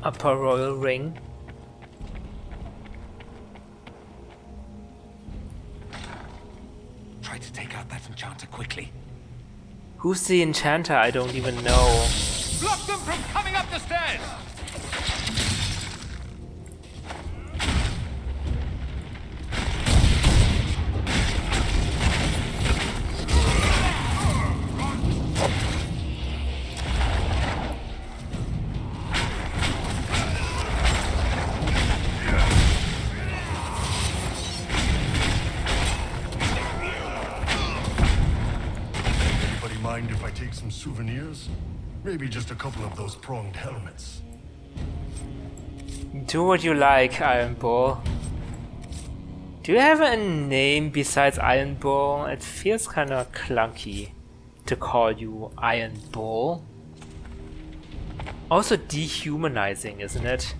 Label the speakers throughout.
Speaker 1: Upper royal ring.
Speaker 2: Try to take out that enchanter quickly.
Speaker 1: Who's the enchanter? I don't even know.
Speaker 2: Block them from coming up the stairs!
Speaker 3: Mind if I take some souvenirs? Maybe just a couple of those pronged helmets.
Speaker 1: Do what you like, Iron Bull. Do you have a name besides Iron Bull? It feels kinda clunky to call you Iron Bull. Also dehumanizing, isn't it?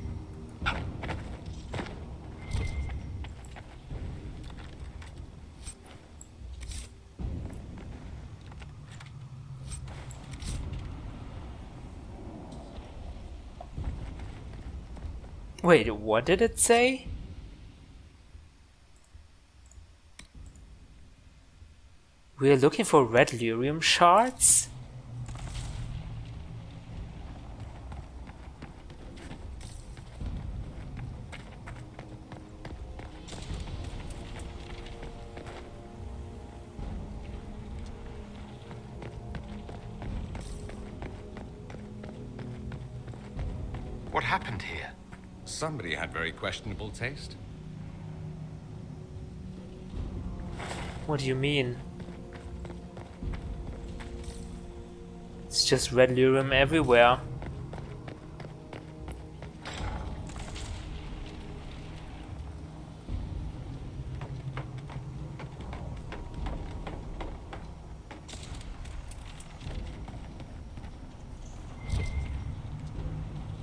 Speaker 1: Wait, what did it say? We're looking for red lyrium shards?
Speaker 2: What happened here? Somebody had very questionable taste.
Speaker 1: What do you mean? It's just red lyrium everywhere.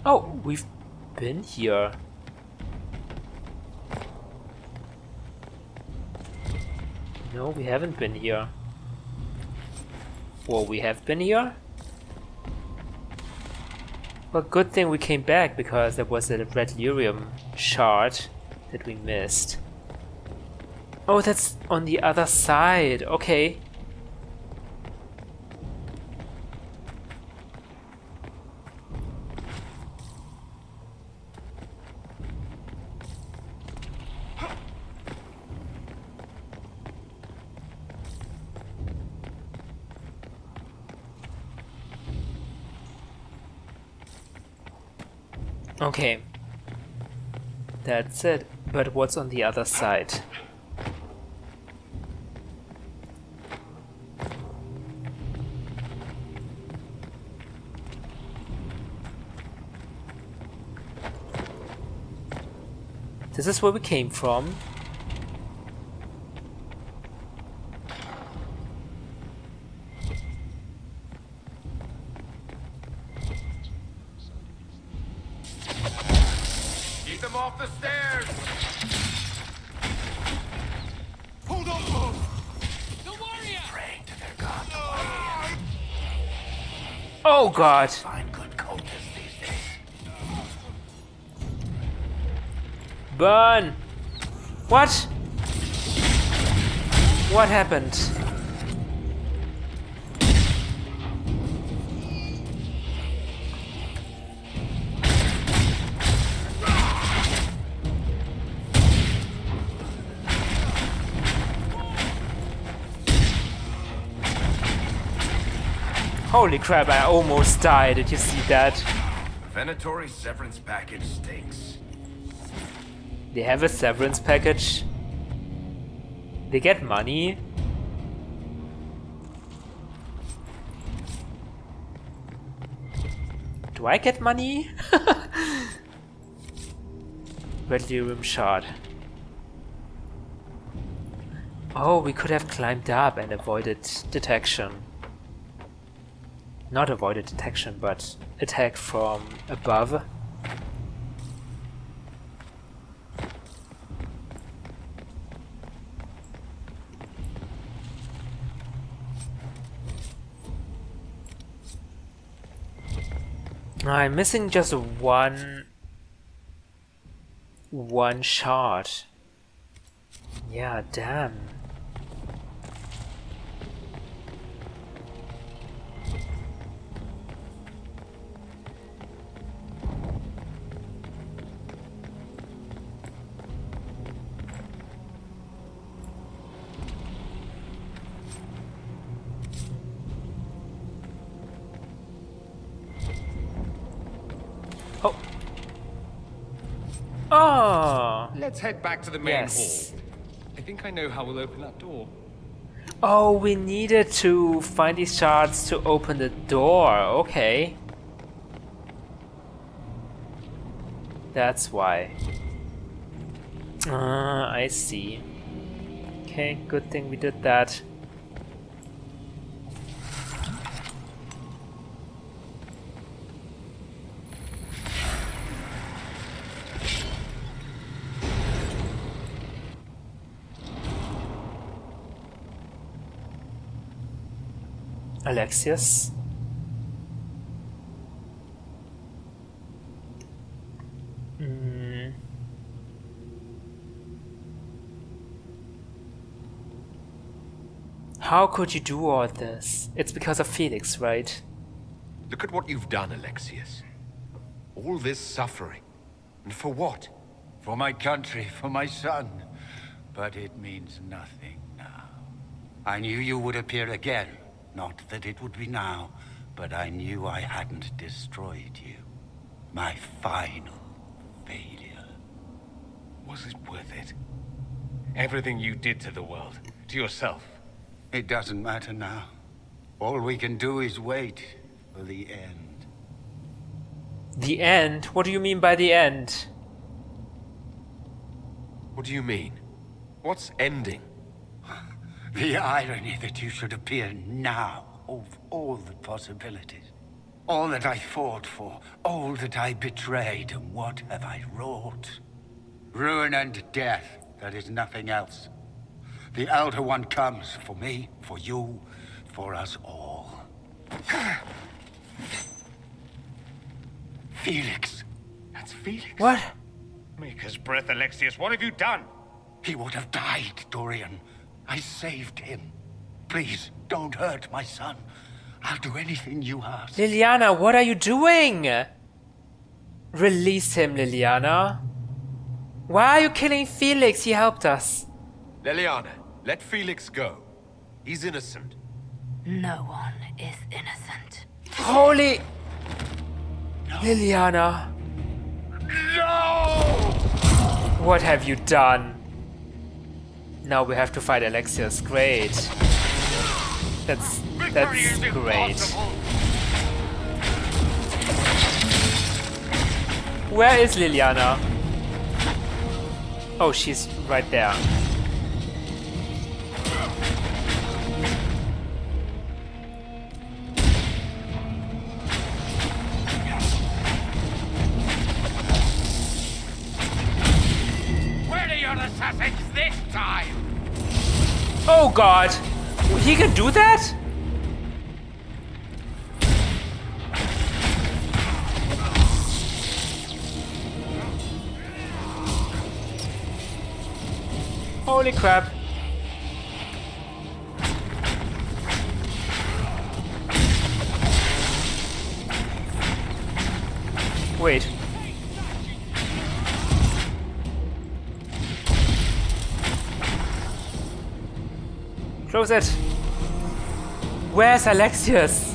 Speaker 1: Oh, we've been here. No, we haven't been here. Well, we have been here? Well, good thing we came back because there was a red lyrium shard that we missed. Oh, that's on the other side. Okay. Okay, that's it. But what's on the other side? This is where we came from.
Speaker 2: Off the stairs!
Speaker 4: Hold on!
Speaker 2: The warrior! Praying to their god, the warrior.
Speaker 1: Oh god!
Speaker 2: Find good cultists these days.
Speaker 1: Burn! What? What happened? Holy crap, I almost died. Did you see that?
Speaker 2: Venatori's severance package stinks.
Speaker 1: They have a severance package. They get money. Do I get money? Red lyrium shard. Oh, we could have climbed up and avoided detection. Not avoided detection, but attack from above. I'm missing just one one shot. Yeah, damn. Oh. Oh.
Speaker 2: Let's head back to the main
Speaker 1: Yes.
Speaker 2: hall. I think I know how we'll open that door.
Speaker 1: Oh, we needed to find these shards to open the door. Okay. That's why. I see. Okay, good thing we did that. Alexius. How could you do all this? It's because of Felix, right?
Speaker 2: Look at what you've done, Alexius. All this suffering. And for what?
Speaker 5: For my country, for my son. But it means nothing now. I knew you would appear again. Not that it would be now, but I knew I hadn't destroyed you. My final failure.
Speaker 2: Was it worth it? Everything you did to the world, to yourself.
Speaker 5: It doesn't matter now. All we can do is wait for the end.
Speaker 1: The end? What do you mean by the end?
Speaker 2: What do you mean? What's ending?
Speaker 5: The irony that you should appear now, of all the possibilities. All that I fought for, all that I betrayed, and what have I wrought? Ruin and death, that is nothing else. The Elder One comes for me, for you, for us all. Felix.
Speaker 2: That's Felix.
Speaker 1: What?
Speaker 2: Maker's breath, Alexius. What have you done?
Speaker 5: He would have died, Dorian. I saved him. Please, don't hurt my son. I'll do anything you ask.
Speaker 1: Liliana, what are you doing? Release him, Liliana. Why are you killing Felix? He helped us.
Speaker 2: Liliana, let Felix go. He's innocent.
Speaker 6: No one is innocent.
Speaker 1: Holy... Liliana.
Speaker 5: No!
Speaker 1: What have you done? Now we have to fight Alexius. Great. That's great. Where is Liliana? Oh, she's right there.
Speaker 5: Where are your assassins this time?
Speaker 1: Oh god! He can do that? Holy crap. Wait. Close it. Where's Alexius?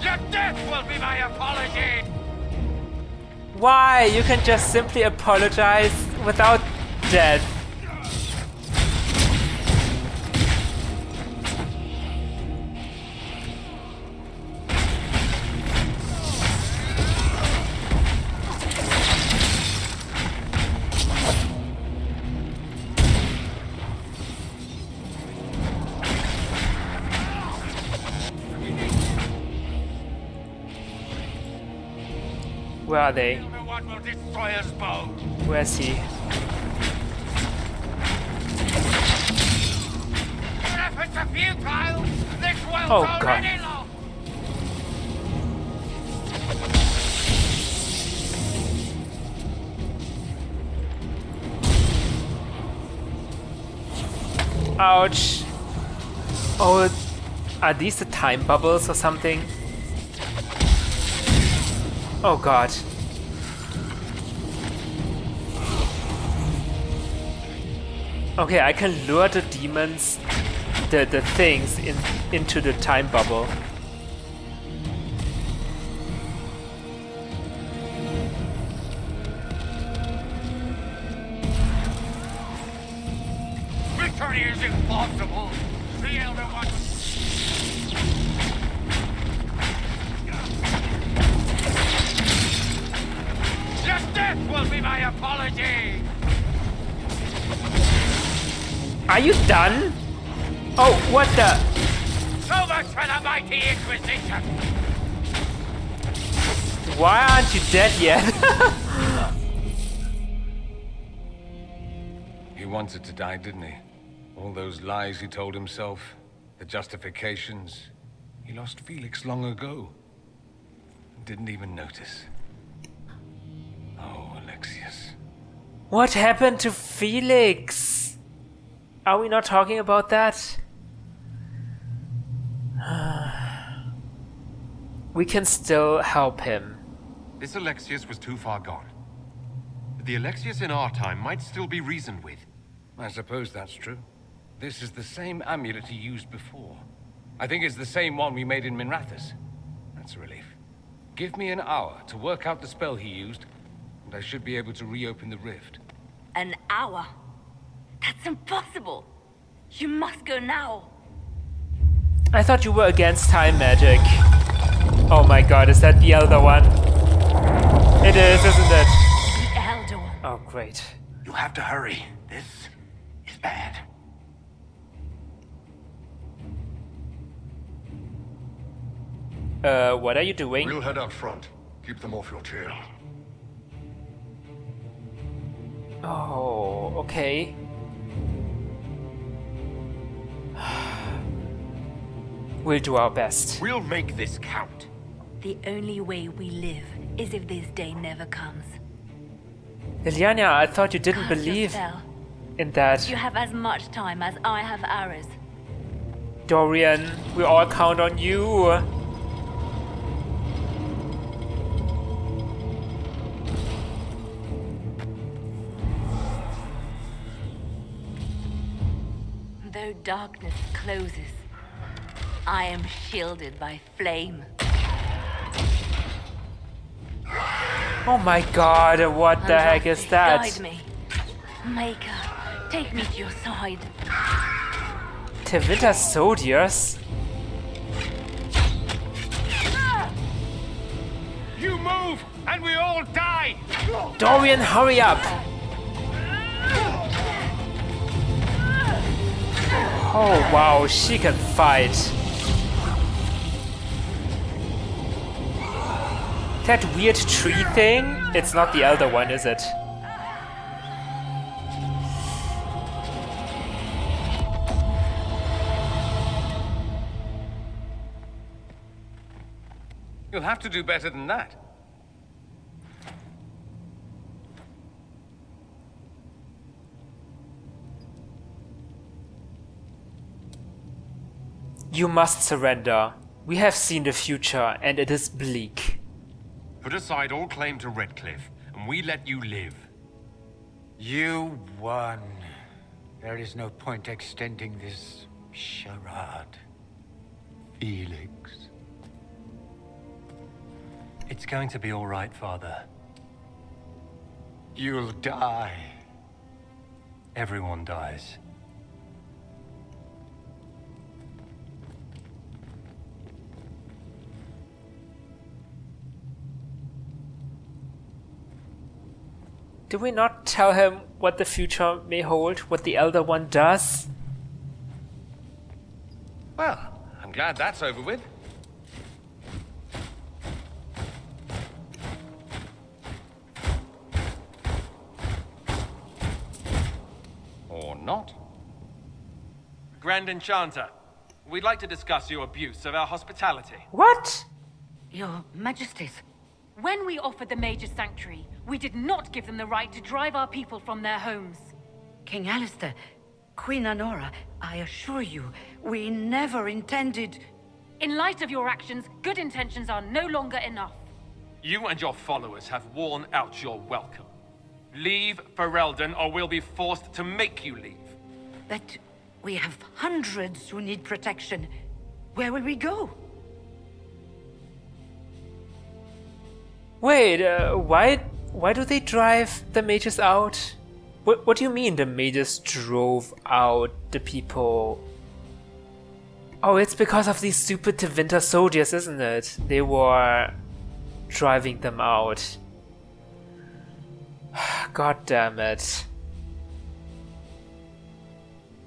Speaker 5: Your death will be my apology!
Speaker 1: Why? You can just simply apologize without death. Where are they?
Speaker 5: What will destroy us both?
Speaker 1: Where's he?
Speaker 5: Your efforts are futile! This world's
Speaker 1: Oh, God.
Speaker 5: already lost!
Speaker 1: Ouch. Oh, are these the time bubbles or something? Oh god. Okay, I can lure the demons, the things into the time bubble.
Speaker 5: Victory is impossible. The Elder One. Your death will be my apology.
Speaker 1: Are you done? Oh, what the?
Speaker 5: So much for the mighty Inquisition.
Speaker 1: Why aren't you dead yet?
Speaker 7: He wanted to die, didn't he? All those lies he told himself, the justifications. He lost Felix long ago. Didn't even notice. Oh, Alexius.
Speaker 1: What happened to Felix? Are we not talking about that? We can still help him.
Speaker 2: This Alexius was too far gone. The Alexius in our time might still be reasoned with.
Speaker 7: I suppose that's true. This is the same amulet he used before. I think it's the same one we made in Minrathous. That's a relief. Give me an hour to work out the spell he used, and I should be able to reopen the rift.
Speaker 6: An hour? That's impossible. You must go now.
Speaker 1: I thought you were against time magic. Oh my god, is that the Elder One? It is, isn't it?
Speaker 6: The Elder One.
Speaker 1: Oh, great.
Speaker 5: You have to hurry. This is bad.
Speaker 1: What are you doing?
Speaker 3: We'll head out front. Keep them off your tail.
Speaker 1: Oh, okay. We'll do our best.
Speaker 2: We'll make this count.
Speaker 6: The only way we live is if this day never comes.
Speaker 1: Liliana, I thought you didn't
Speaker 6: Cast your
Speaker 1: believe
Speaker 6: spell.
Speaker 1: in that.
Speaker 6: You have as much time as I have hours.
Speaker 1: Dorian, we all count on you.
Speaker 6: Though darkness closes, I am shielded by flame.
Speaker 1: Oh my god, what the heck is that?
Speaker 6: Guide me. Maker, take me to your side.
Speaker 1: Tevita soldiers?
Speaker 5: You move, and we all die.
Speaker 1: Dorian, hurry up! Oh wow, she can fight. That weird tree thing? It's not the Elder One, is it?
Speaker 7: You'll have to do better than that.
Speaker 1: You must surrender. We have seen the future, and it is bleak.
Speaker 2: Put aside all claim to Redcliffe, and we let you live.
Speaker 5: You won. There is no point extending this charade. Felix.
Speaker 8: It's going to be all right, Father.
Speaker 5: You'll die.
Speaker 8: Everyone dies.
Speaker 1: Do we not tell him what the future may hold, what the Elder One does?
Speaker 7: Well, I'm glad that's over with. Or not.
Speaker 9: Grand Enchanter, we'd like to discuss your abuse of our hospitality.
Speaker 1: What?
Speaker 6: Your Majesties.
Speaker 10: When we offered the Mage's sanctuary, we did not give them the right to drive our people from their homes.
Speaker 11: King Alistair, Queen Honora,
Speaker 5: I assure you, we never intended...
Speaker 10: In light of your actions, good intentions are no longer enough.
Speaker 9: You and your followers have worn out your welcome. Leave Ferelden, or we'll be forced to make you leave.
Speaker 5: But we have hundreds who need protection. Where will we go?
Speaker 1: Wait, why do they drive the mages out? What do you mean the mages drove out the people? Oh, it's because of these stupid Tevinter soldiers, isn't it? They were driving them out. God damn it.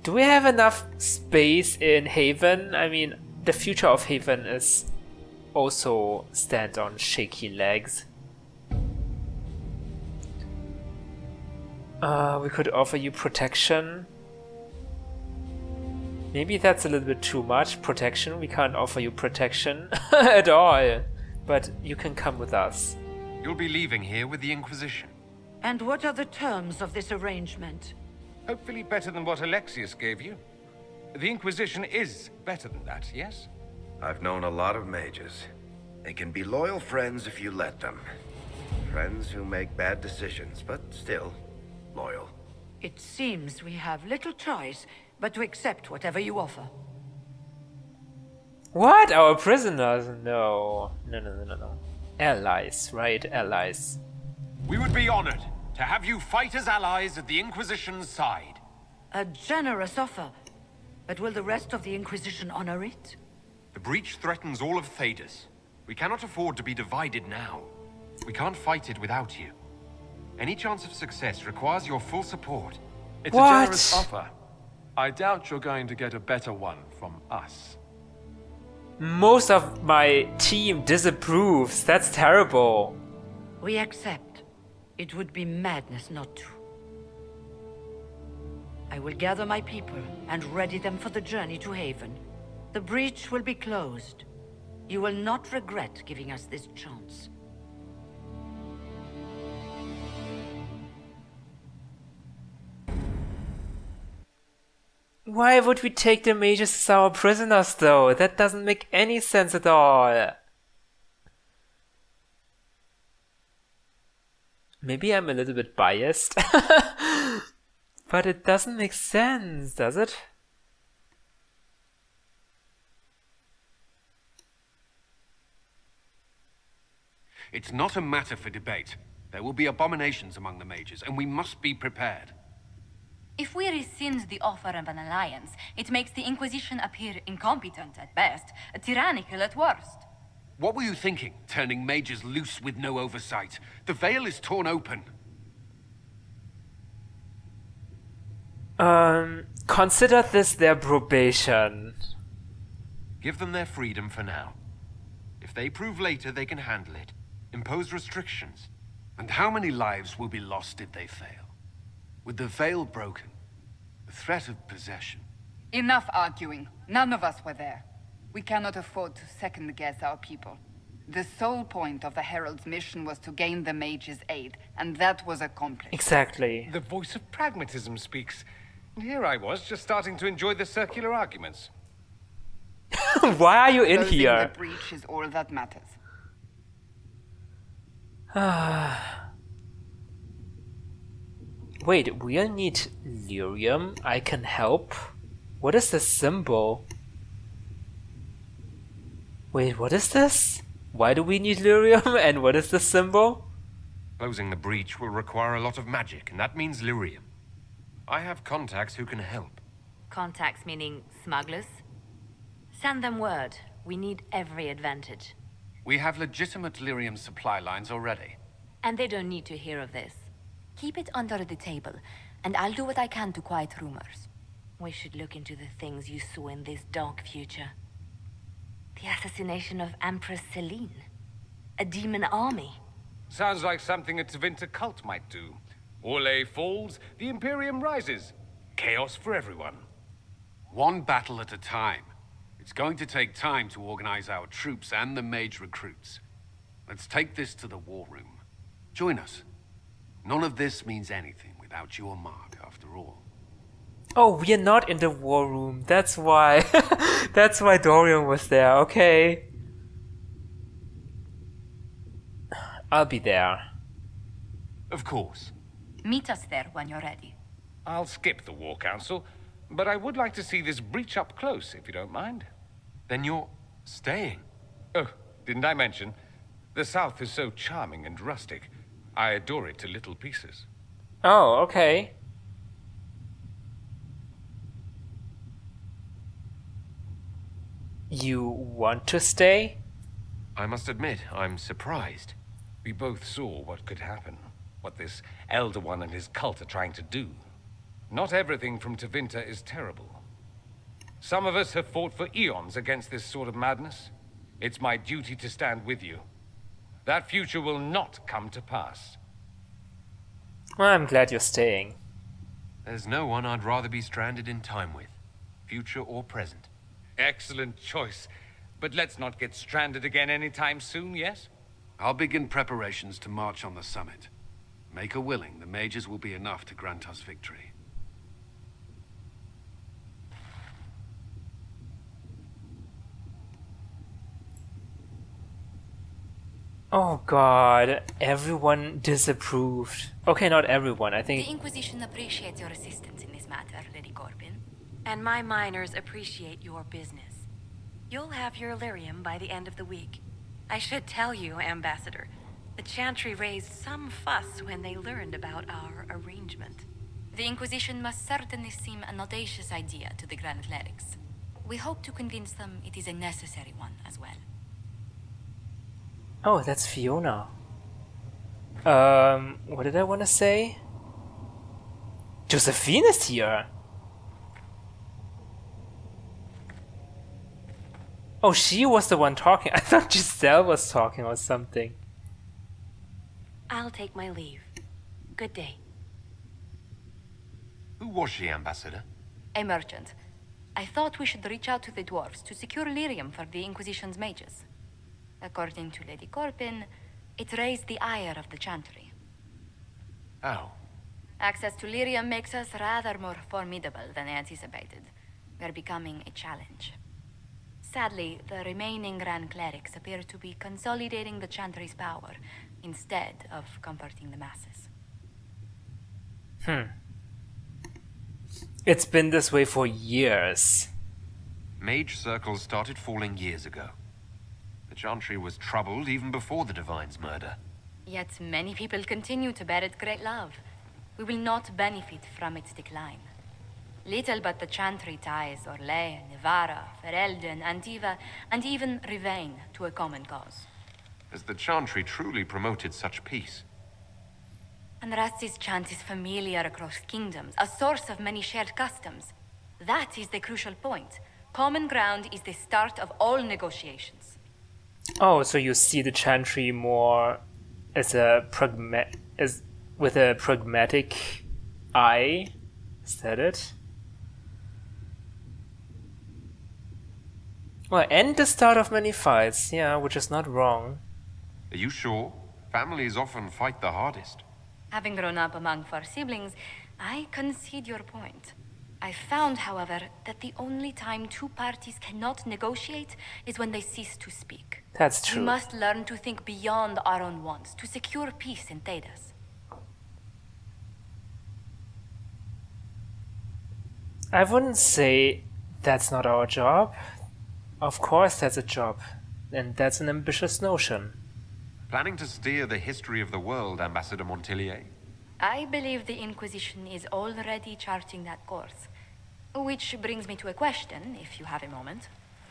Speaker 1: Do we have enough space in Haven? I mean, the future of Haven is also stand on shaky legs. We could offer you protection. Maybe that's a little bit too much. Protection? We can't offer you protection at all. But you can come with us.
Speaker 2: You'll be leaving here with the Inquisition.
Speaker 5: And what are the terms of this arrangement?
Speaker 7: Hopefully better than what Alexius gave you. The Inquisition is better than that, yes?
Speaker 11: I've known a lot of mages. They can be loyal friends if you let them. Friends who make bad decisions, but still loyal.
Speaker 5: It seems we have little choice but to accept whatever you offer.
Speaker 1: What? Our prisoners? No. No. Allies, right? Allies.
Speaker 2: We would be honored to have you fight as allies at the Inquisition's side.
Speaker 5: A generous offer. But will the rest of the Inquisition honor it?
Speaker 2: The breach threatens all of Thedas. We cannot afford to be divided now. We can't fight it without you. Any chance of success requires your full support.
Speaker 9: It's a generous offer. I doubt you're going to get a better one from us.
Speaker 1: Most of my team disapproves. That's terrible.
Speaker 5: We accept. It would be madness not to. I will gather my people and ready them for the journey to Haven. The breach will be closed. You will not regret giving us this chance.
Speaker 1: Why would we take the mages as our prisoners though? That doesn't make any sense at all. Maybe I'm a little bit biased. But it doesn't make sense, does it?
Speaker 2: It's not a matter for debate. There will be abominations among the mages, and we must be prepared.
Speaker 6: If we rescind the offer of an alliance, it makes the Inquisition appear incompetent at best, tyrannical at worst.
Speaker 2: What were you thinking, turning mages loose with no oversight? The veil is torn open.
Speaker 1: Consider this their probation.
Speaker 2: Give them their freedom for now. If they prove later they can handle it, impose restrictions. And how many lives will be lost if they fail? With the veil broken, the threat of possession.
Speaker 12: Enough arguing. None of us were there. We cannot afford to second-guess our people. The sole point of the Herald's mission was to gain the mage's aid, and that was accomplished.
Speaker 1: Exactly.
Speaker 7: The voice of pragmatism speaks. And here I was, just starting to enjoy the circular arguments.
Speaker 1: Why are you in
Speaker 12: Closing
Speaker 1: here?
Speaker 12: the breach is all that matters.
Speaker 1: Wait, we'll need lyrium. I can help. What is the symbol? Wait, what is this? Why do we need lyrium and what is the symbol?
Speaker 2: Closing the breach will require a lot of magic, and that means lyrium. I have contacts who can help.
Speaker 6: Contacts meaning smugglers? Send them word. We need every advantage.
Speaker 2: We have legitimate lyrium supply lines already.
Speaker 6: And they don't need to hear of this. Keep it under the table, and I'll do what I can to quiet rumors. We should look into the things you saw in this dark future. The assassination of Empress Selene. A demon army.
Speaker 7: Sounds like something a Tevinter cult might do. Orlais falls, the Imperium rises. Chaos for everyone.
Speaker 2: One battle at a time. It's going to take time to organize our troops and the mage recruits. Let's take this to the war room. Join us. None of this means anything without your mark, after all.
Speaker 1: Oh, we are not in the war room. That's why. That's why Dorian was there. Okay. I'll be there.
Speaker 2: Of course.
Speaker 6: Meet us there when you're ready.
Speaker 7: I'll skip the War Council, but I would like to see this breach up close, if you don't mind.
Speaker 2: Then you're staying?
Speaker 7: Oh, didn't I mention? The South is so charming and rustic. I adore it to little pieces.
Speaker 1: Oh, okay. You want to stay?
Speaker 2: I must admit, I'm surprised.
Speaker 7: We both saw what could happen, what this Elder One and his cult are trying to do. Not everything from Tevinter is terrible. Some of us have fought for eons against this sort of madness. It's my duty to stand with you. That future will not come to pass.
Speaker 1: Well, I'm glad you're staying.
Speaker 2: There's no one I'd rather be stranded in time with, future or present.
Speaker 7: Excellent choice. But let's not get stranded again anytime soon, yes?
Speaker 2: I'll begin preparations to march on the summit. Make her willing, the mages will be enough to grant us victory.
Speaker 1: Oh god, everyone disapproved. Okay, not everyone, I think...
Speaker 6: The Inquisition appreciates your assistance in this matter, Lady Corbin.
Speaker 13: And my miners appreciate your business. You'll have your lyrium by the end of the week. I should tell you, Ambassador, the Chantry raised some fuss when they learned about our arrangement.
Speaker 6: The Inquisition must certainly seem an audacious idea to the Grand Clerics. We hope to convince them it is a necessary one as well.
Speaker 1: Oh, that's Fiona. What did I want to say? Josephine is here! Oh, she was the one talking. I thought Giselle was talking or something.
Speaker 13: I'll take my leave. Good day.
Speaker 2: Who was she, Ambassador?
Speaker 6: A merchant. I thought we should reach out to the dwarves to secure lyrium for the Inquisition's mages. According to Lady Corbin, it raised the ire of the Chantry.
Speaker 2: How?
Speaker 6: Access to lyrium makes us rather more formidable than anticipated. We're becoming a challenge. Sadly, the remaining Grand Clerics appear to be consolidating the Chantry's power instead of comforting the masses.
Speaker 1: It's been this way for years.
Speaker 2: Mage circles started falling years ago. The Chantry was troubled even before the Divine's murder.
Speaker 6: Yet many people continue to bear it great love. We will not benefit from its decline. Little but the Chantry ties Orlais, Nevarra, Ferelden, Antiva, and even Rivain to a common cause.
Speaker 2: Has the Chantry truly promoted such peace?
Speaker 6: Andraste's chant is familiar across kingdoms, a source of many shared customs. That is the crucial point. Common ground is the start of all negotiations.
Speaker 1: Oh, so you see the Chantry more as a with a pragmatic eye? Is that it? Well, and the start of many fights, yeah, which is not wrong.
Speaker 2: Are you sure? Families often fight the hardest.
Speaker 6: Having grown up among 4 siblings, I concede your point. I found, however, that the only time 2 parties cannot negotiate is when they cease to speak.
Speaker 1: That's true.
Speaker 6: We must learn to think beyond our own wants to secure peace in Thedas.
Speaker 1: I wouldn't say that's not our job. Of course that's a job, and that's an ambitious notion.
Speaker 2: Planning to steer the history of the world, Ambassador Montillier?
Speaker 6: I believe the Inquisition is already charting that course. Which brings me to a question, if you have a moment.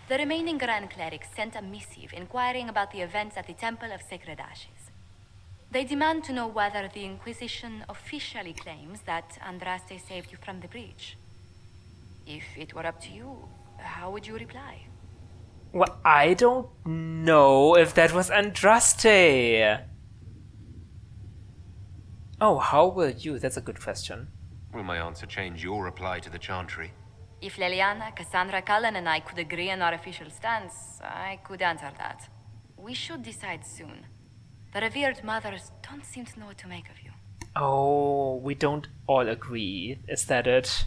Speaker 6: The remaining Grand Clerics sent a missive inquiring about the events at the Temple of Sacred Ashes. They demand to know whether the Inquisition officially claims that Andraste saved you from the breach. If it were up to you, how would you reply?
Speaker 1: Well, I don't know if that was Andraste. Oh, how will you? That's a good question.
Speaker 2: Will my answer change your reply to the Chantry?
Speaker 6: If Leliana, Cassandra, Cullen, and I could agree on our official stance, I could answer that. We should decide soon. The revered mothers don't seem to know what to make of you.
Speaker 1: Oh, we don't all agree. Is that it?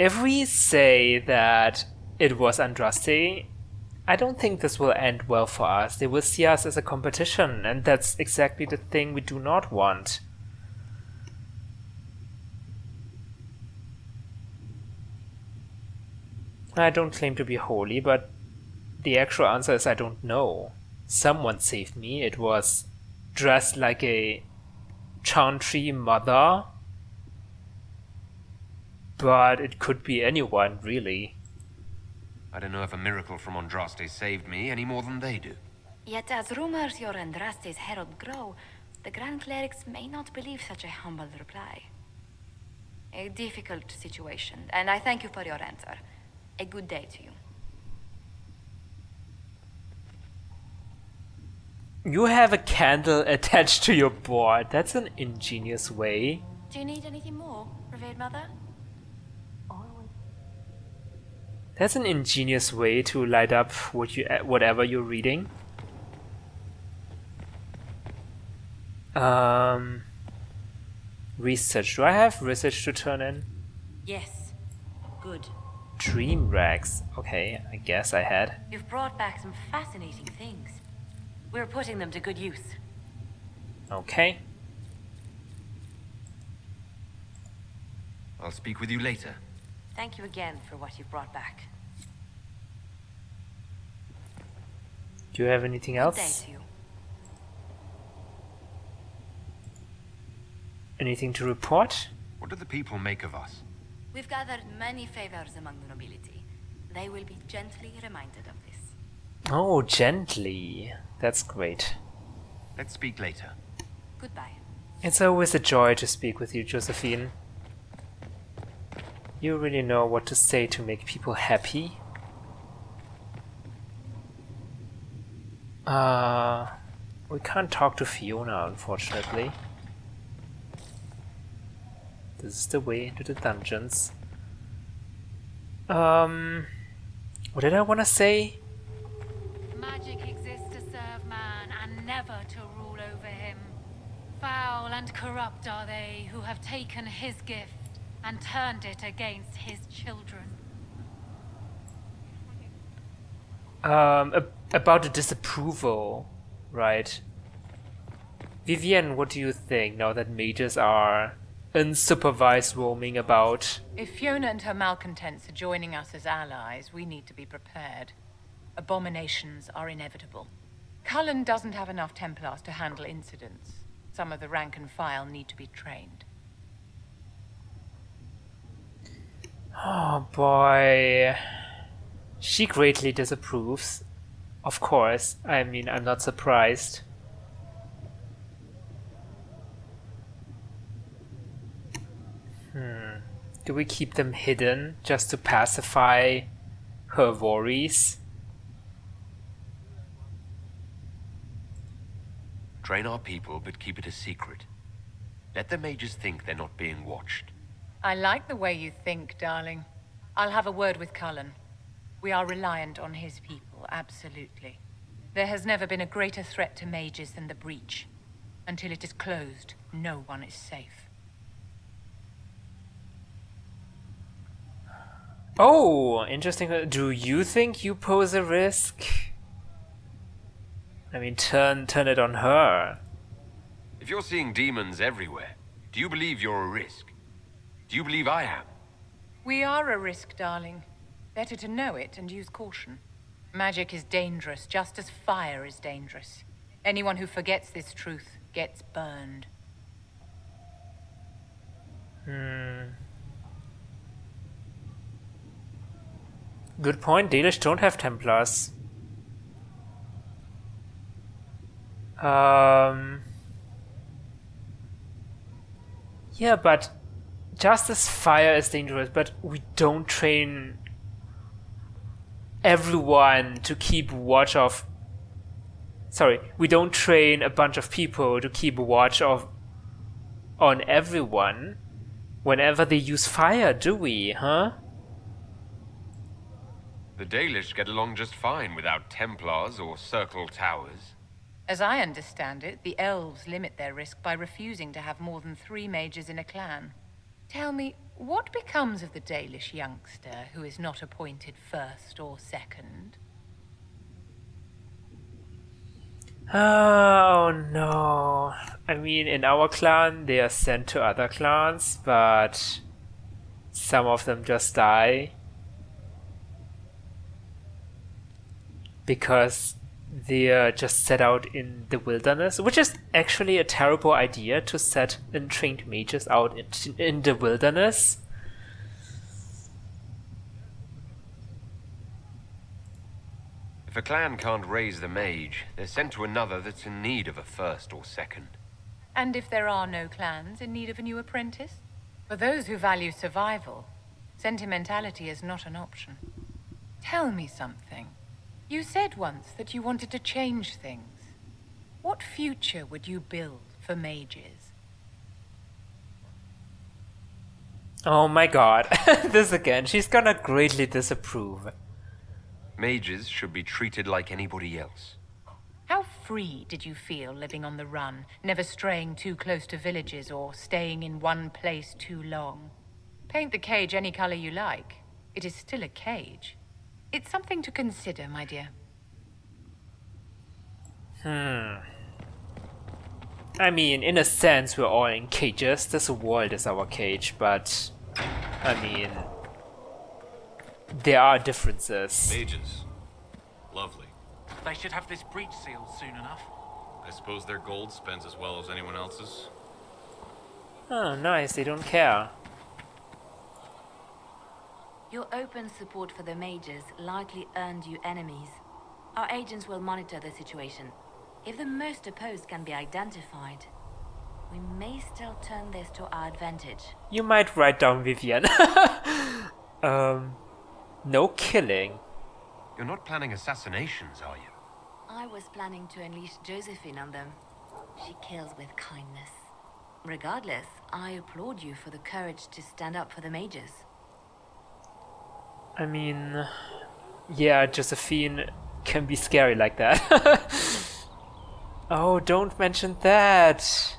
Speaker 1: if we say that it was Andraste, I don't think this will end well for us. They will see us as a competition, and that's exactly the thing we do not want. I don't claim to be holy, but the actual answer is I don't know. Someone saved me. It was dressed like a chantry mother, but it could be anyone, really.
Speaker 2: I don't know if a miracle from Andraste saved me any more than they do.
Speaker 6: Yet as rumors your Andraste's herald grow, the Grand Clerics may not believe such a humble reply. A difficult situation, and I thank you for your answer. A good day to you.
Speaker 1: You have a candle attached to your board. That's an ingenious way.
Speaker 13: Do you need anything more, revered mother?
Speaker 1: That's an ingenious way to light up whatever you're reading. Research. Do I have research to turn in?
Speaker 13: Yes. Good.
Speaker 1: Dream rags. Okay, I guess I had.
Speaker 13: You've brought back some fascinating things. We're putting them to good use.
Speaker 1: Okay.
Speaker 2: I'll speak with you later.
Speaker 13: Thank you again for what you've brought back.
Speaker 1: Do you have anything else?
Speaker 13: Good day to you.
Speaker 1: Anything to report?
Speaker 2: What do the people make of us?
Speaker 6: We've gathered many favors among the nobility. They will be gently reminded of this.
Speaker 1: Oh, gently. That's great.
Speaker 2: Let's speak later.
Speaker 6: Goodbye.
Speaker 1: It's always a joy to speak with you, Josephine. You really know what to say to make people happy. We can't talk to Fiona, unfortunately. This is the way into the dungeons. What did I want to say?
Speaker 10: Magic exists to serve man and never to rule over him. Foul and corrupt are they who have taken his gift and turned it against his children.
Speaker 1: About the disapproval, right? Vivienne, what do you think now that mages are unsupervised roaming about?
Speaker 14: If Fiona and her malcontents are joining us as allies, we need to be prepared. Abominations are inevitable. Cullen doesn't have enough Templars to handle incidents. Some of the rank and file need to be trained.
Speaker 1: Oh boy. She greatly disapproves. Of course. I mean, I'm not surprised. Do we keep them hidden just to pacify her worries?
Speaker 2: Train our people, but keep it a secret. Let the mages think they're not being watched.
Speaker 14: I like the way you think, darling. I'll have a word with Cullen. We are reliant on his people, absolutely. There has never been a greater threat to mages than the breach. Until it is closed, no one is safe.
Speaker 1: Oh, interesting. Do you think you pose a risk? I mean, turn it on her.
Speaker 2: If you're seeing demons everywhere, do you believe you're a risk? Do you believe I am?
Speaker 14: We are a risk, darling. Better to know it and use caution. Magic is dangerous, just as fire is dangerous. Anyone who forgets this truth gets burned.
Speaker 1: Good point. Dalish don't have Templars. Yeah, but just as fire is dangerous, but we don't train everyone to keep watch of... Sorry, we don't train a bunch of people to keep watch of on everyone whenever they use fire, do we, huh?
Speaker 2: The Dalish get along just fine without Templars or circle towers.
Speaker 14: As I understand it, the elves limit their risk by refusing to have more than 3 mages in a clan. Tell me, what becomes of the Dalish youngster who is not appointed first or second?
Speaker 1: Oh no. I mean, in our clan, they are sent to other clans, but some of them just die. Because they're just set out in the wilderness, which is actually a terrible idea to set untrained mages out in the wilderness.
Speaker 2: If a clan can't raise the mage, they're sent to another that's in need of a first or second.
Speaker 14: And if there are no clans in need of a new apprentice? For those who value survival, sentimentality is not an option. Tell me something. You said once that you wanted to change things. What future would you build for mages?
Speaker 1: Oh my god, this again, she's gonna greatly disapprove.
Speaker 2: Mages should be treated like anybody else.
Speaker 14: How free did you feel living on the run, never straying too close to villages or staying in one place too long? Paint the cage any color you like. It is still a cage. It's something to consider, my dear.
Speaker 1: I mean, in a sense, we're all in cages. This world is our cage, but I mean, there are differences.
Speaker 15: Mages. Lovely.
Speaker 16: They should have this breach sealed soon enough.
Speaker 15: I suppose their gold spends as well as anyone else's.
Speaker 1: Oh, nice. They don't care.
Speaker 6: Your open support for the mages likely earned you enemies. Our agents will monitor the situation. If the most opposed can be identified, we may still turn this to our advantage.
Speaker 1: You might write down Vivian. No killing.
Speaker 2: You're not planning assassinations, are you?
Speaker 6: I was planning to unleash Josephine on them. She kills with kindness. Regardless, I applaud you for the courage to stand up for the mages.
Speaker 1: I mean, yeah, Josephine can be scary like that. Oh, don't mention that.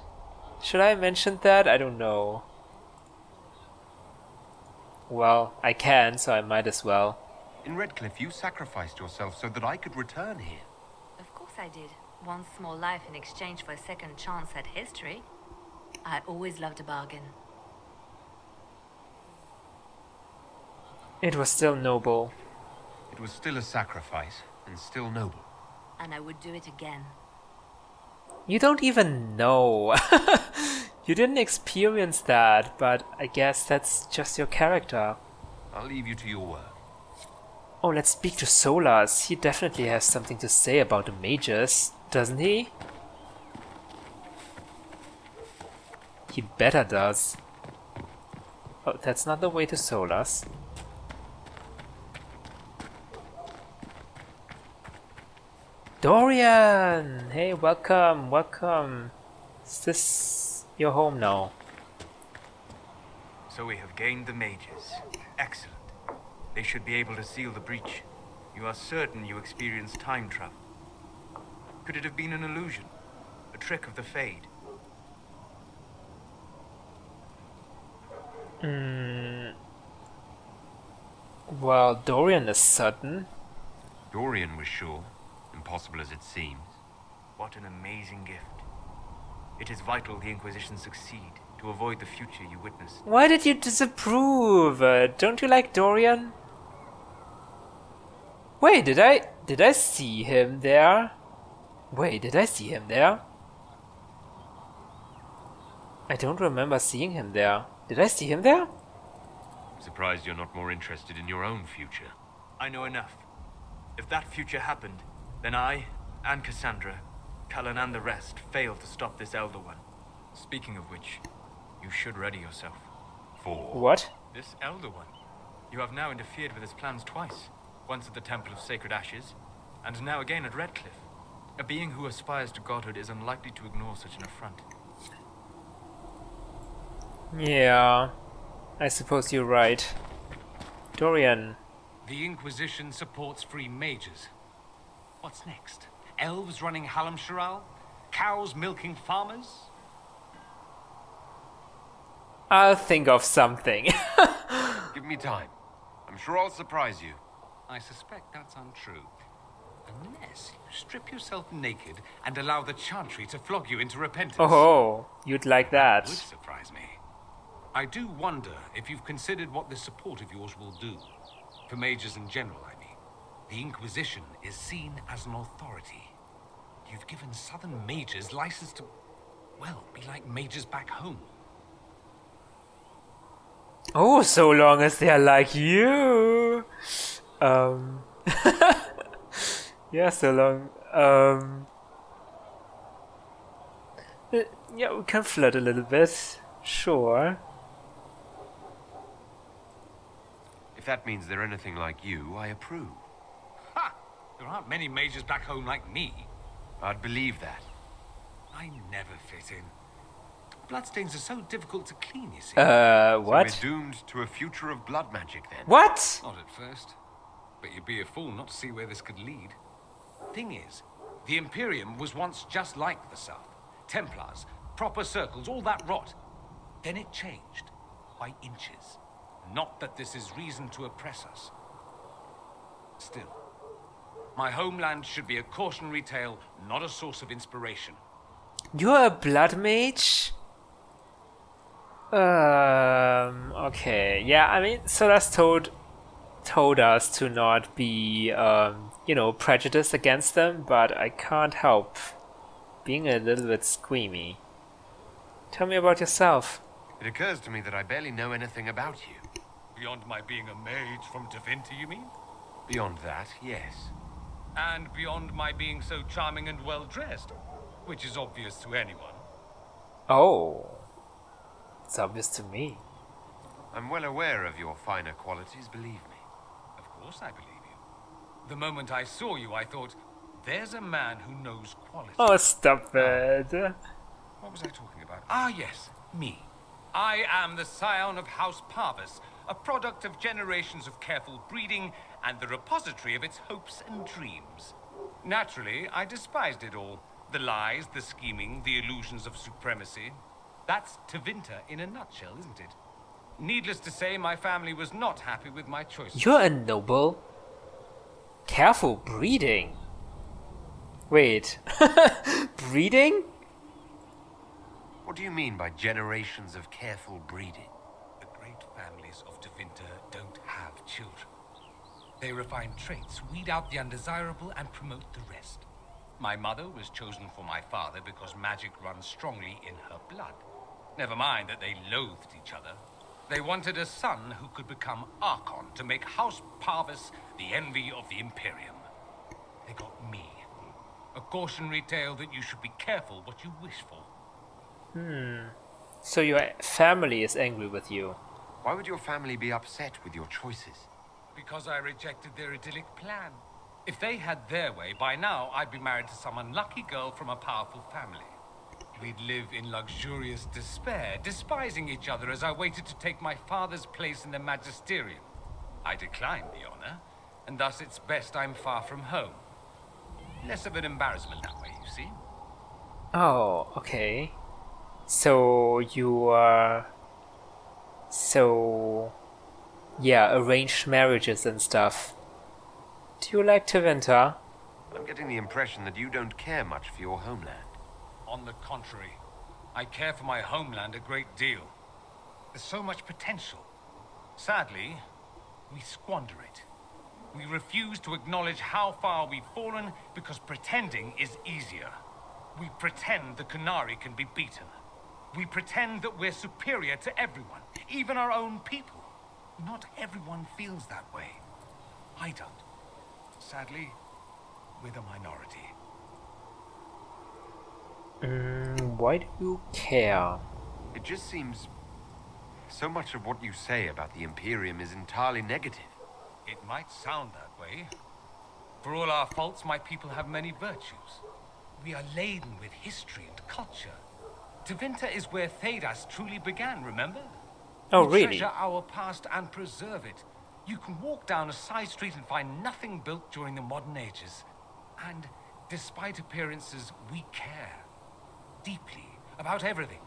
Speaker 1: Should I mention that? I don't know. Well, I can, so I might as well.
Speaker 2: In Redcliffe, you sacrificed yourself so that I could return here.
Speaker 6: Of course I did. One small life in exchange for a second chance at history. I always loved a bargain.
Speaker 1: It was still noble.
Speaker 2: It was still a sacrifice, and still noble.
Speaker 6: And I would do it again.
Speaker 1: You don't even know. You didn't experience that, but I guess that's just your character.
Speaker 2: I'll leave you to your work.
Speaker 1: Oh, let's speak to Solas. He definitely has something to say about the mages, doesn't he? He better does. Oh, that's not the way to Solas. Dorian! Hey, welcome, welcome. Is this your home now?
Speaker 17: So we have gained the mages. Excellent. They should be able to seal the breach. You are certain you experienced time travel. Could it have been an illusion? A trick of the Fade?
Speaker 1: Well, Dorian is certain.
Speaker 2: Dorian was sure. Impossible as it seems.
Speaker 17: What an amazing gift. It is vital the Inquisition succeed to avoid the future you witnessed.
Speaker 1: Why did you disapprove? Don't you like Dorian? Wait, did I see him there? Wait, did I see him there? I don't remember seeing him there. Did I see him there?
Speaker 2: I'm surprised you're not more interested in your own future.
Speaker 17: I know enough. If that future happened, then I, and Cassandra, Cullen and the rest, failed to stop this Elder One. Speaking of which, you should ready yourself.
Speaker 2: For?
Speaker 1: What?
Speaker 17: This Elder One. You have now interfered with his plans twice. Once at the Temple of Sacred Ashes, and now again at Redcliffe. A being who aspires to godhood is unlikely to ignore such an affront.
Speaker 1: Yeah, I suppose you're right. Dorian.
Speaker 7: The Inquisition supports free mages. What's next? Elves running Hallamsharal? Cows milking farmers?
Speaker 1: I'll think of something.
Speaker 2: Give me time. I'm sure I'll surprise you.
Speaker 7: I suspect that's untrue. Unless you strip yourself naked and allow the Chantry to flog you into repentance.
Speaker 1: Oh, you'd like that.
Speaker 7: Would surprise me. I do wonder if you've considered what this support of yours will do. For mages in general, I mean. The Inquisition is seen as an authority. You've given southern mages license to, well, be like mages back home.
Speaker 1: Oh, so long as they're like you. Yeah, so long. Yeah, we can flirt a little bit. Sure.
Speaker 2: If that means they're anything like you, I approve.
Speaker 7: Ha! There aren't many mages back home like me.
Speaker 2: I'd believe that.
Speaker 7: I never fit in. Bloodstains are so difficult to clean, you see.
Speaker 1: What?
Speaker 2: So we're doomed to a future of blood magic then?
Speaker 1: What?
Speaker 7: Not at first. But you'd be a fool not to see where this could lead. Thing is, the Imperium was once just like the South. Templars, proper circles, all that rot. Then it changed. By inches. Not that this is reason to oppress us. Still, my homeland should be a cautionary tale, not a source of inspiration.
Speaker 1: You're a blood mage? Okay. Yeah, I mean, Solas told us to not be, prejudiced against them, but I can't help being a little bit squeamy. Tell me about yourself.
Speaker 2: It occurs to me that I barely know anything about you.
Speaker 7: Beyond my being a mage from Tevinter, you mean?
Speaker 2: Beyond that, yes.
Speaker 7: And beyond my being so charming and well-dressed, which is obvious to anyone.
Speaker 1: Oh. It's obvious to me.
Speaker 2: I'm well aware of your finer qualities, believe me.
Speaker 7: Of course I believe you. The moment I saw you, I thought, there's a man who knows quality.
Speaker 1: Oh, stop it.
Speaker 7: What was I talking about? Ah, yes, me. I am the scion of House Parvis, a product of generations of careful breeding and the repository of its hopes and dreams. Naturally, I despised it all. The lies, the scheming, the illusions of supremacy. That's Tevinter in a nutshell, isn't it? Needless to say, my family was not happy with my choices.
Speaker 1: You're a noble. Careful breeding. Wait. Breeding?
Speaker 2: What do you mean by generations of careful breeding?
Speaker 7: The great families of Tevinter don't have children. They refine traits, weed out the undesirable, and promote the rest. My mother was chosen for my father because magic runs strongly in her blood. Never mind that they loathed each other. They wanted a son who could become Archon to make House Parvis the envy of the Imperium. They got me. A cautionary tale that you should be careful what you wish for.
Speaker 1: So your family is angry with you.
Speaker 2: Why would your family be upset with your choices?
Speaker 7: Because I rejected their idyllic plan. If they had their way, by now I'd be married to some unlucky girl from a powerful family. We'd live in luxurious despair, despising each other as I waited to take my father's place in the Magisterium. I declined the honor, and thus it's best I'm far from home. Less of an embarrassment that way, you see.
Speaker 1: Oh, okay. So you are... yeah, arranged marriages and stuff. Do you like Tevinter?
Speaker 2: I'm getting the impression that you don't care much for your homeland.
Speaker 7: On the contrary, I care for my homeland a great deal. There's so much potential. Sadly, we squander it. We refuse to acknowledge how far we've fallen because pretending is easier. We pretend the Qunari can be beaten. We pretend that we're superior to everyone, even our own people. Not everyone feels that way. I don't. Sadly, we're the minority.
Speaker 1: Why do you care?
Speaker 2: It just seems... so much of what you say about the Imperium is entirely negative.
Speaker 7: It might sound that way. For all our faults, my people have many virtues. We are laden with history and culture. Tevinter is where Thedas truly began, remember?
Speaker 1: Oh,
Speaker 7: we
Speaker 1: really?
Speaker 7: treasure our past and preserve it. You can walk down a side street and find nothing built during the modern ages. And despite appearances, we care. Deeply. About everything.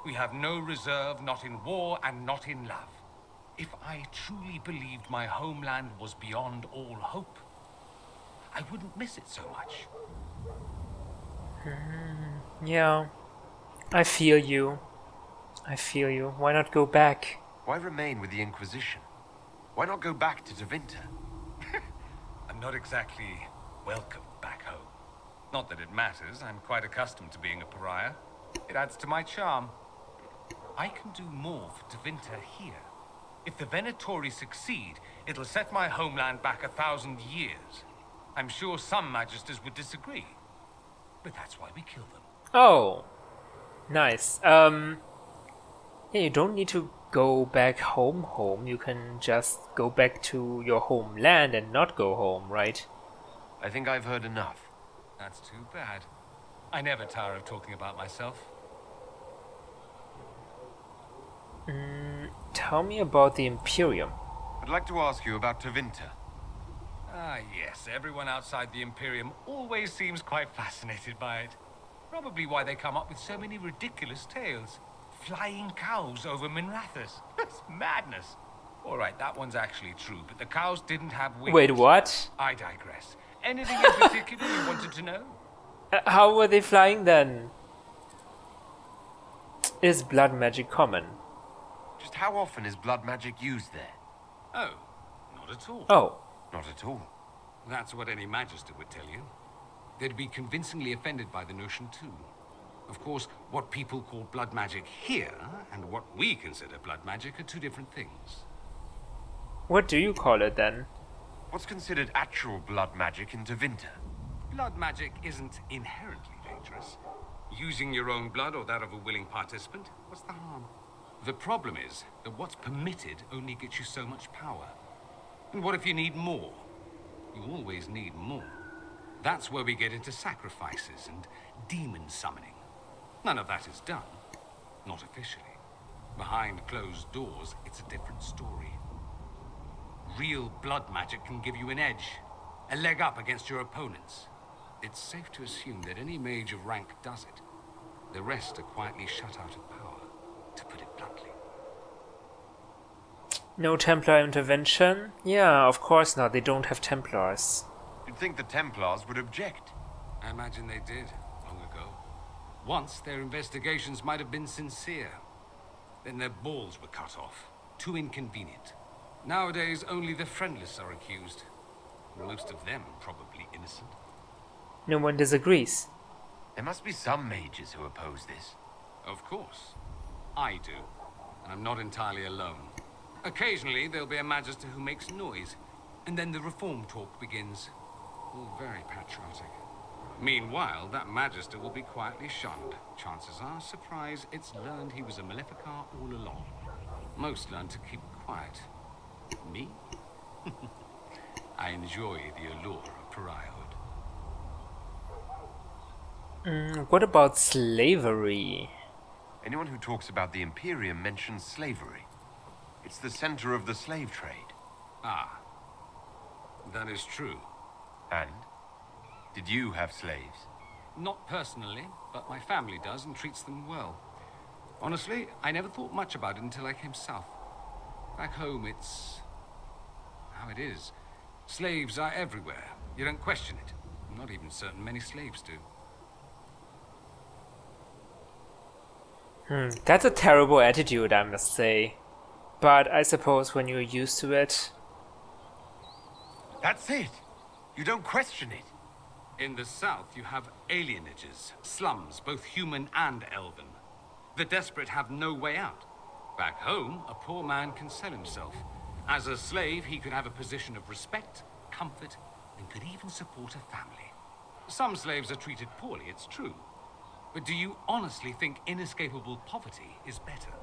Speaker 7: We have no reserve, not in war and not in love. If I truly believed my homeland was beyond all hope, I wouldn't miss it so much.
Speaker 1: Yeah, I feel you. I feel you. Why not go back?
Speaker 2: Why remain with the Inquisition? Why not go back to Tevinter?
Speaker 7: I'm not exactly welcome back home. Not that it matters, I'm quite accustomed to being a pariah. It adds to my charm. I can do more for Tevinter here. If the Venatori succeed, it'll set my homeland back 1,000 years. I'm sure some Magisters would disagree, but that's why we kill them.
Speaker 1: Oh, nice. Yeah, you don't need to go back home. You can just go back to your homeland and not go home, right?
Speaker 2: I think I've heard enough.
Speaker 7: That's too bad. I never tire of talking about myself.
Speaker 1: Tell me about the Imperium.
Speaker 2: I'd like to ask you about Tevinter.
Speaker 7: Ah, yes. Everyone outside the Imperium always seems quite fascinated by it. Probably why they come up with so many ridiculous tales. Flying cows over Minrathous. That's madness. All right, that one's actually true, but the cows didn't have wings.
Speaker 1: Wait, what?
Speaker 7: I digress. Anything in particular you wanted to know?
Speaker 1: How were they flying then? Is blood magic common?
Speaker 2: Just how often is blood magic used there?
Speaker 7: Oh, not at all.
Speaker 1: Oh.
Speaker 2: Not at all.
Speaker 7: That's what any Magister would tell you. They'd be convincingly offended by the notion too. Of course, what people call blood magic here, and what we consider blood magic, are two different things.
Speaker 1: What do you call it then?
Speaker 2: What's considered actual blood magic in Tevinter?
Speaker 7: Blood magic isn't inherently dangerous. Using your own blood or that of a willing participant, what's the harm? The problem is that what's permitted only gets you so much power. And what if you need more? You always need more. That's where we get into sacrifices and demon summoning. None of that is done. Not officially. Behind closed doors, it's a different story. Real blood magic can give you an edge, a leg up against your opponents. It's safe to assume that any mage of rank does it. The rest are quietly shut out of power, to put it bluntly.
Speaker 1: No Templar intervention? Yeah, of course not. They don't have Templars.
Speaker 2: You'd think the Templars would object.
Speaker 7: I imagine they did, long ago. Once, their investigations might have been sincere. Then their balls were cut off. Too inconvenient. Nowadays, only the friendless are accused. Most of them probably innocent.
Speaker 1: No one disagrees.
Speaker 2: There must be some mages who oppose this.
Speaker 7: Of course. I do. And I'm not entirely alone. Occasionally, there'll be a Magister who makes noise, and then the reform talk begins. All very patriotic. Meanwhile, that Magister will be quietly shunned. Chances are, surprise, it's learned he was a Maleficar all along. Most learn to keep quiet. Me? I enjoy the allure of pariahhood.
Speaker 1: What about slavery?
Speaker 2: Anyone who talks about the Imperium mentions slavery. It's the center of the slave trade.
Speaker 7: Ah, that is true.
Speaker 2: And? Did you have slaves?
Speaker 7: Not personally, but my family does and treats them well. Honestly, I never thought much about it until I came south. Back home, it's how it is. Slaves are everywhere. You don't question it. I'm not even certain many slaves do.
Speaker 1: That's a terrible attitude, I must say. But I suppose when you're used to it...
Speaker 2: That's it! You don't question it!
Speaker 7: In the south, you have alienages, slums, both human and elven. The desperate have no way out. Back home, a poor man can sell himself. As a slave, he could have a position of respect, comfort, and could even support a family. Some slaves are treated poorly, it's true. But do you honestly think inescapable poverty is better?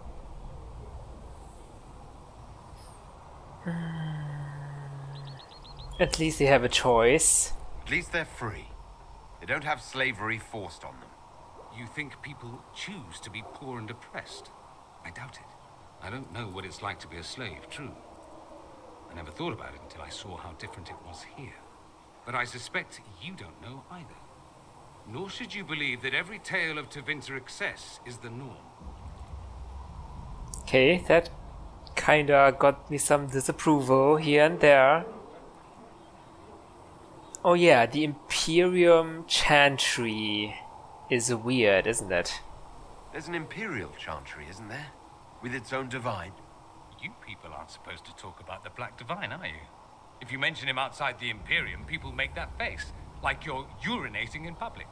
Speaker 1: At least they have a choice.
Speaker 2: At least they're free. They don't have slavery forced on them.
Speaker 7: You think people choose to be poor and oppressed? I doubt it. I don't know what it's like to be a slave, true. I never thought about it until I saw how different it was here. But I suspect you don't know either. Nor should you believe that every tale of Tevinter excess is the norm.
Speaker 1: Okay, that kinda got me some disapproval here and there. Oh yeah, the Imperium Chantry is weird, isn't it?
Speaker 2: There's an Imperial Chantry, isn't there? With its own divine.
Speaker 7: You people aren't supposed to talk about the Black Divine, are you? If you mention him outside the Imperium, people make that face, like you're urinating in public.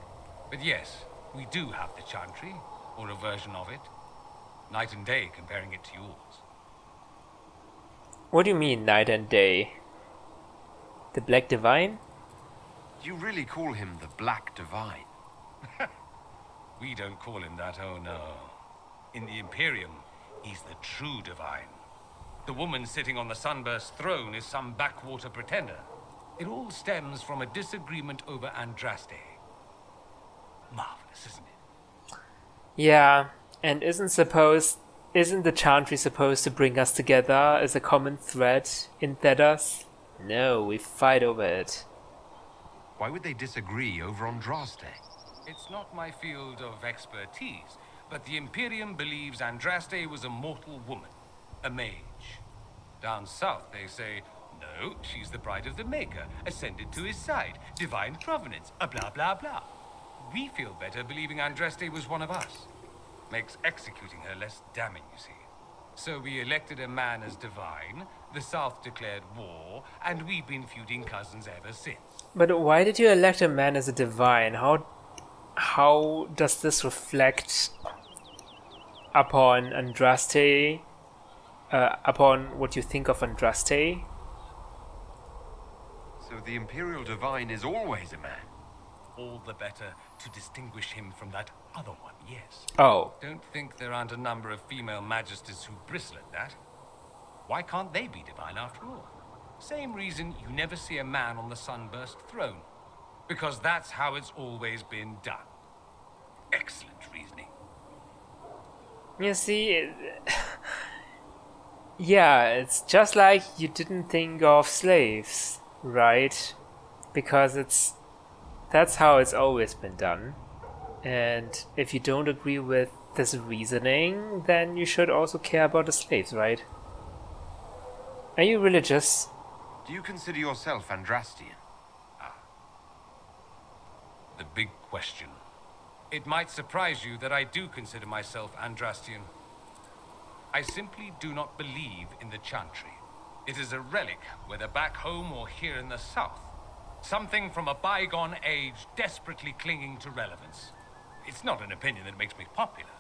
Speaker 7: But yes, we do have the Chantry, or a version of it. Night and day comparing it to yours.
Speaker 1: What do you mean, night and day? The Black Divine?
Speaker 2: Do you really call him the Black Divine?
Speaker 7: We don't call him that, oh no. In the Imperium, he's the true Divine. The woman sitting on the Sunburst throne is some backwater pretender. It all stems from a disagreement over Andraste. Marvelous, isn't it?
Speaker 1: Yeah, and isn't the Chantry supposed to bring us together as a common thread in Thedas? No, we fight over it.
Speaker 2: Why would they disagree over Andraste?
Speaker 7: It's not my field of expertise, but the Imperium believes Andraste was a mortal woman, a mage. Down south they say, no, she's the bride of the Maker, ascended to his side, divine provenance, a blah blah blah. We feel better believing Andraste was one of us. Makes executing her less damning, you see. So we elected a man as divine, the South declared war, and we've been feuding cousins ever since.
Speaker 1: But why did you elect a man as a divine? How does this reflect upon Andraste? Upon what you think of Andraste?
Speaker 2: So the Imperial Divine is always a man.
Speaker 7: All the better to distinguish him from that other one, yes.
Speaker 1: Oh.
Speaker 7: Don't think there aren't a number of female magisters who bristle at that. Why can't they be divine after all? Same reason you never see a man on the Sunburst throne. Because that's how it's always been done. Excellent reasoning.
Speaker 1: You see, yeah, it's just like you didn't think of slaves, right? Because that's how it's always been done. And if you don't agree with this reasoning, then you should also care about the slaves, right? Are you religious?
Speaker 2: Do you consider yourself Andrastian?
Speaker 7: The big question. It might surprise you that I do consider myself Andrastian. I simply do not believe in the Chantry. It is a relic, whether back home or here in the south. Something from a bygone age desperately clinging to relevance. It's not an opinion that makes me popular.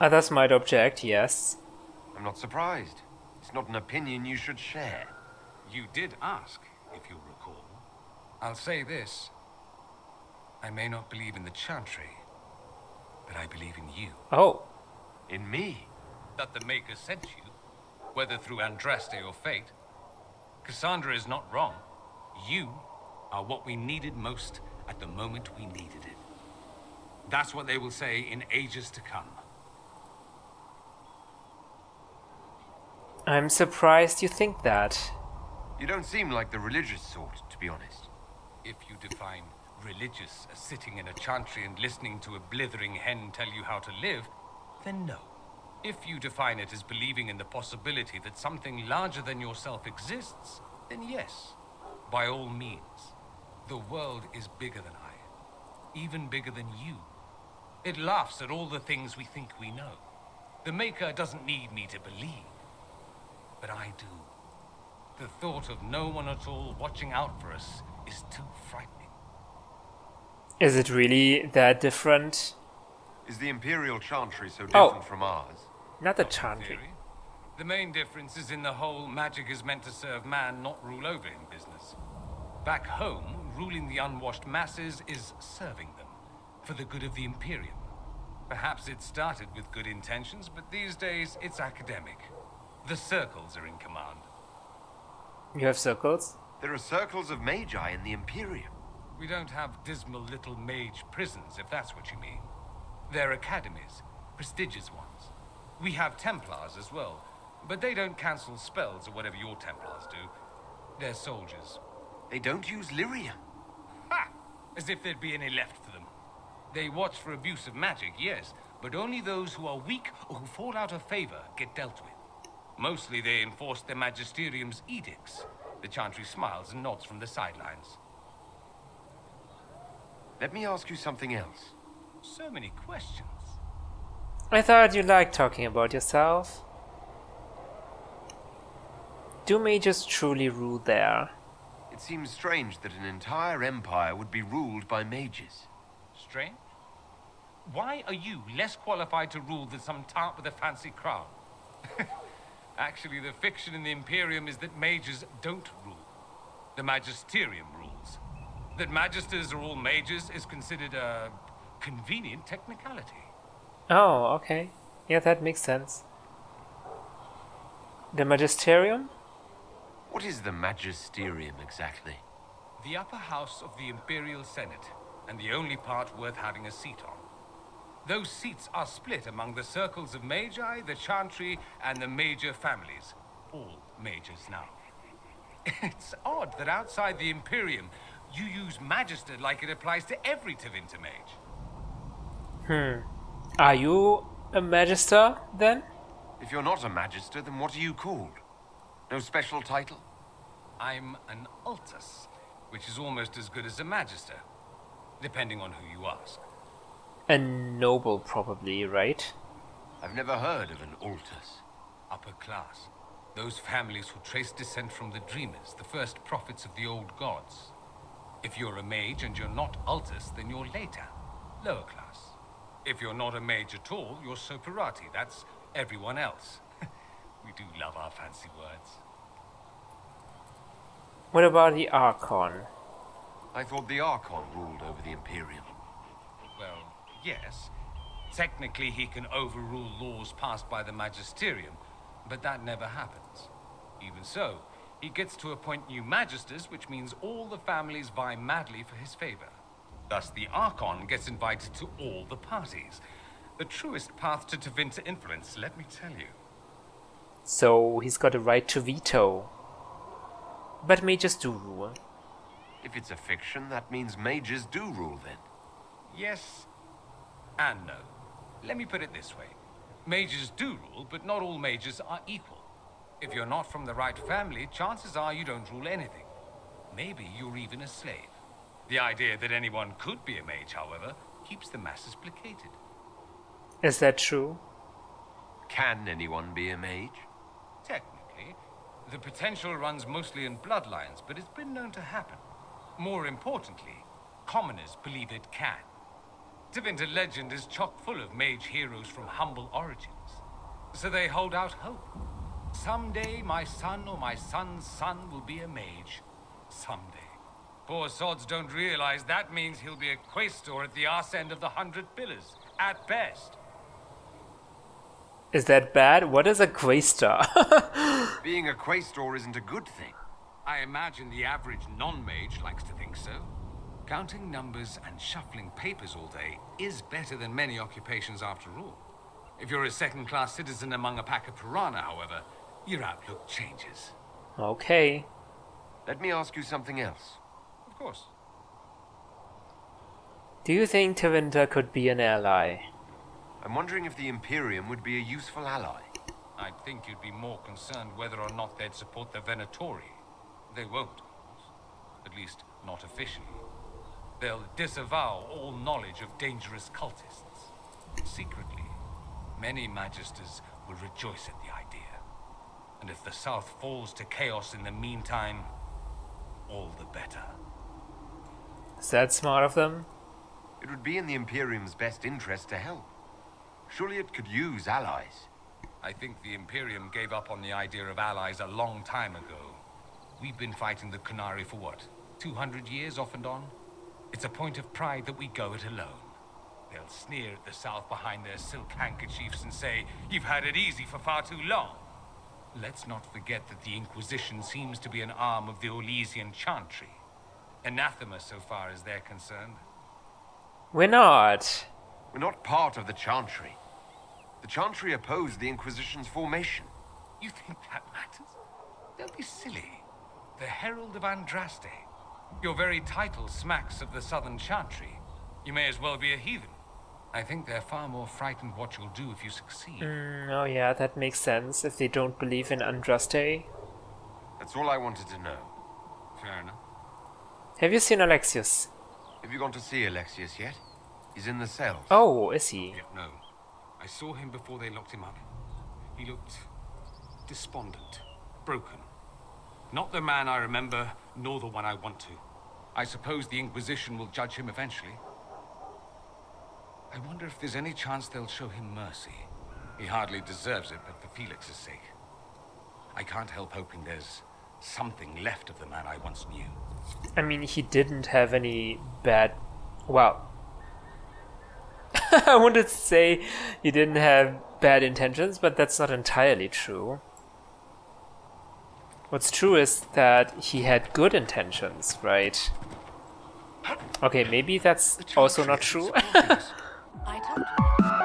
Speaker 1: Others might object, yes.
Speaker 2: I'm not surprised. It's not an opinion you should share.
Speaker 7: You did ask, if you'll recall. I'll say this. I may not believe in the Chantry, but I believe in you.
Speaker 1: Oh.
Speaker 2: In me?
Speaker 7: That the Maker sent you, whether through Andraste or fate. Cassandra is not wrong. You are what we needed most at the moment we needed it. That's what they will say in ages to come.
Speaker 1: I'm surprised you think that.
Speaker 2: You don't seem like the religious sort, to be honest.
Speaker 7: If you define religious as sitting in a chantry and listening to a blithering hen tell you how to live, then no. If you define it as believing in the possibility that something larger than yourself exists, then yes, by all means. The world is bigger than I, even bigger than you. It laughs at all the things we think we know. The Maker doesn't need me to believe, but I do. The thought of no one at all watching out for us is too frightening.
Speaker 1: Is it really that different?
Speaker 2: Is the Imperial Chantry so different from ours?
Speaker 1: Not the Chantry.
Speaker 7: The main difference is in the whole magic is meant to serve man, not rule over him business. Back home, ruling the unwashed masses is serving them, for the good of the Imperium. Perhaps it started with good intentions, but these days it's academic. The circles are in command.
Speaker 1: You have circles?
Speaker 2: There are circles of Magi in the Imperium.
Speaker 7: We don't have dismal little mage prisons, if that's what you mean. They're academies, prestigious ones. We have Templars as well, but they don't cancel spells or whatever your Templars do. They're soldiers.
Speaker 2: They don't use Lyria.
Speaker 7: Ha! As if there'd be any left for them. They watch for abuse of magic, yes, but only those who are weak or who fall out of favor get dealt with. Mostly they enforce the Magisterium's edicts. The Chantry smiles and nods from the sidelines.
Speaker 2: Let me ask you something else.
Speaker 7: So many questions.
Speaker 1: I thought you liked talking about yourself. Do mages truly rule there?
Speaker 2: It seems strange that an entire empire would be ruled by mages.
Speaker 7: Strange? Why are you less qualified to rule than some tart with a fancy crown? Actually, the fiction in the Imperium is that mages don't rule. The Magisterium rules. That magisters are all mages is considered a convenient technicality.
Speaker 1: Oh, okay. Yeah, that makes sense. The Magisterium?
Speaker 2: What is the Magisterium exactly?
Speaker 7: The upper house of the Imperial Senate, and the only part worth having a seat on. Those seats are split among the circles of Magi, the Chantry, and the major families. All mages now. It's odd that outside the Imperium, you use Magister like it applies to every Tevinter mage.
Speaker 1: Are you a Magister, then?
Speaker 2: If you're not a Magister, then what are you called? No special title?
Speaker 7: I'm an Altus, which is almost as good as a Magister, depending on who you ask.
Speaker 1: A noble, probably, right?
Speaker 2: I've never heard of an Altus.
Speaker 7: Upper class. Those families who trace descent from the Dreamers, the first prophets of the old gods. If you're a mage and you're not Altus, then you're later, lower class. If you're not a mage at all, you're Soperati. That's everyone else. We do love our fancy words.
Speaker 1: What about the Archon?
Speaker 2: I thought the Archon ruled over the Imperium.
Speaker 7: Well, yes. Technically, he can overrule laws passed by the Magisterium, but that never happens. Even so, he gets to appoint new Magisters, which means all the families vie madly for his favor. Thus, the Archon gets invited to all the parties. The truest path to Tevinter influence, let me tell you.
Speaker 1: So, he's got a right to veto. But mages do rule.
Speaker 2: If it's a fiction, that means mages do rule then.
Speaker 7: Yes and no. Let me put it this way. Mages do rule, but not all mages are equal. If you're not from the right family, chances are you don't rule anything. Maybe you're even a slave. The idea that anyone could be a mage, however, keeps the masses placated.
Speaker 1: Is that true?
Speaker 2: Can anyone be a mage?
Speaker 7: Technically. The potential runs mostly in bloodlines, but it's been known to happen. More importantly, commoners believe it can. Tevinter legend is chock full of mage heroes from humble origins. So they hold out hope. Someday my son or my son's son will be a mage. Someday. Poor sods don't realize that means he'll be a quaestor at the arse end of the 100 Pillars, at best.
Speaker 1: Is that bad? What is a quaestor?
Speaker 2: Being a quaestor isn't a good thing.
Speaker 7: I imagine the average non-mage likes to think so. Counting numbers and shuffling papers all day is better than many occupations after all. If you're a second-class citizen among a pack of piranha, however, your outlook changes.
Speaker 1: Okay.
Speaker 2: Let me ask you something else.
Speaker 7: Of course.
Speaker 1: Do you think Tevinter could be an ally?
Speaker 2: I'm wondering if the Imperium would be a useful ally.
Speaker 7: I'd think you'd be more concerned whether or not they'd support the Venatori. They won't, of course. At least, not officially. They'll disavow all knowledge of dangerous cultists. Secretly, many Magisters will rejoice at the idea. And if the South falls to chaos in the meantime, all the better.
Speaker 1: Is that smart of them?
Speaker 2: It would be in the Imperium's best interest to help. Surely it could use allies.
Speaker 7: I think the Imperium gave up on the idea of allies a long time ago. We've been fighting the Qunari for what, 200 years off and on? It's a point of pride that we go it alone. They'll sneer at the South behind their silk handkerchiefs and say, "You've had it easy for far too long." Let's not forget that the Inquisition seems to be an arm of the Orlesian Chantry. Anathema so far as they're concerned.
Speaker 1: We're not.
Speaker 2: We're not part of the Chantry. The Chantry opposed the Inquisition's formation.
Speaker 7: You think that matters? Don't be silly. The Herald of Andraste. Your very title smacks of the Southern Chantry. You may as well be a heathen. I think they're far more frightened what you'll do if you succeed.
Speaker 1: Oh yeah, that makes sense, if they don't believe in Andraste.
Speaker 2: That's all I wanted to know.
Speaker 7: Fair enough.
Speaker 1: Have you seen Alexius?
Speaker 2: Have you gone to see Alexius yet? He's in the cells.
Speaker 1: Oh, is he?
Speaker 7: No. I saw him before they locked him up. He looked despondent, broken. Not the man I remember, nor the one I want to. I suppose the Inquisition will judge him eventually. I wonder if there's any chance they'll show him mercy. He hardly deserves it, but for Felix's sake. I can't help hoping there's something left of the man I once knew.
Speaker 1: I mean, he didn't have any bad... Well... I wanted to say he didn't have bad intentions, but that's not entirely true. What's true is that he had good intentions, right? Okay, maybe that's also not true.
Speaker 13: I told you.